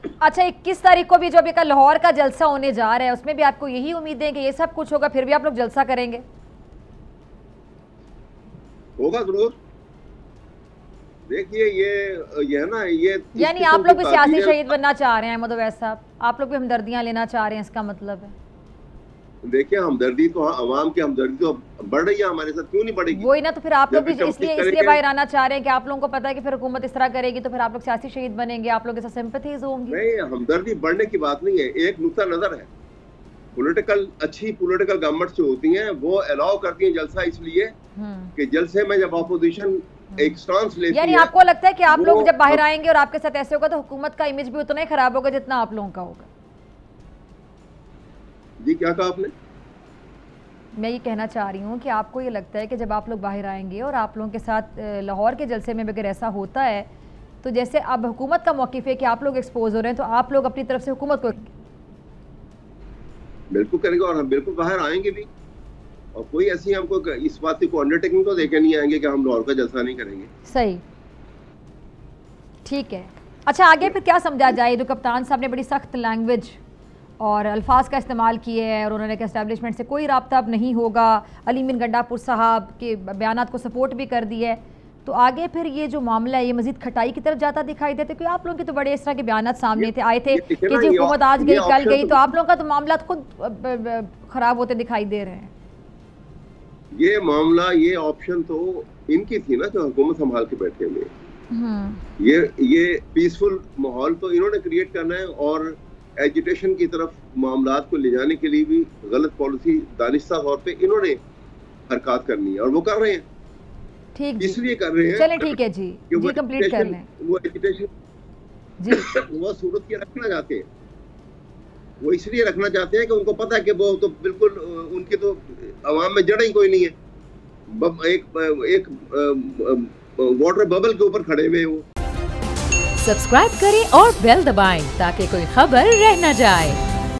अच्छा, 21 तारीख को भी जो अभी का लाहौर का जलसा होने जा रहा है, उसमें भी आपको यही उम्मीद है कि ये सब कुछ होगा, फिर भी आप लोग जलसा करेंगे? होगा जरूर। देखिए ये है ना, ये यानी आप लोग भी सियासी शहीद बनना चाह रहे हैं अहमद अवैस साहब, आप लोग भी हमदर्दियां लेना चाह रहे हैं, इसका मतलब है? देखिए हमदर्दी तो, अवाम की हमदर्दी तो बढ़ रही है हमारे साथ, क्यों नहीं बढ़ेगी? वही ना, तो फिर आप लोग भी इसलिए बाहर आना चाह रहे हैं कि आप लोगों को पता है कि फिर हुकूमत इस तरह करेगी तो फिर आप लोग सियासी शहीद बनेंगे, आप लोग के साथ सिंपैथीज होंगी। नहीं, हमदर्दी बढ़ने की बात नहीं है, एक नुक्ता नजर है। अच्छी पॉलिटिकल गवर्नमेंट जो होती हैं वो अलाउ करती हैं जलसा, इसलिए कि जलसे में जब अपोजिशन एक स्टांस लेती है। यानी आपको लगता है कि आप लोग जब बाहर आएंगे और आपके साथ ऐसे होगा तो हुकूमत का इमेज भी उतना ही खराब होगा जितना आप लोगों का होगा? जी क्या कहा आपने? मैं ये कहना चाह रही हूँ कि आपको ये लगता है कि जब आप लोग बाहर आएंगे और आप लोगों के साथ लाहौर के जलसे में अगर ऐसा होता है तो जैसे अब हुकूमत का मौक़िफ़ है कि आप लोग एक्सपोज हो रहे हैं, तो आप लोग अपनी तरफ से हुकूमत को बिल्कुल करेंगे और हम बिल्कुल बाहर आएंगे भी, और कोई ऐसी हमको इस बात को अंडरटेकिंग तो देके नहीं आएंगे कि हम लाहौर का जलसा नहीं करेंगे। सही, ठीक है। अच्छा, आगे फिर क्या समझा जाए? जो कप्तान साहब ने बड़ी सख्त लैंग्वेज और अल्फाज का इस्तेमाल किए हैं और उन्होंने कहा एस्टैब्लिशमेंट से कोई रब्ता अब नहीं होगा, अली मीन गंडापुर साहब के बयानात को सपोर्ट भी कर दी है, तो आगे फिर ये जो मामला है ये मजीद खटाई की तरफ जाता दिखाई देता है? क्योंकि आप लोगों के तो बड़े इस तरह के बयानात सामने थे आए थे कि जी हुकूमत आज गई कल गई, तो आप लोगों का तो मामला खुद खराब होते दिखाई दे रहे हैं। ये मामला, ये ऑप्शन तो इनकी थी ना जो हुकूमत संभाल के बैठे हुए। ये पीसफुल माहौल तो इन्होंने क्रिएट करना है और एजिटेशन की तरफ मामलात को ले जाने के लिए भी गलत पॉलिसी दानिस्ता तौर पे इन्होंने हरकत करनी है और वो कर रहे हैं। ठीक, इसलिए कर रहे हैं। चलें ठीक है जी, जी कंप्लीट कर लें। वो एजिटेशन जी वो सूरत के रखना चाहते हैं, वो इसलिए रखना चाहते हैं कि उनको पता है कि वो तो बिल्कुल उनके तो अवाम में जड़ ही कोई नहीं है, एक वाटर बबल के ऊपर खड़े हुए वो। सब्सक्राइब करें और बेल दबाएं ताकि कोई खबर रह न जाए।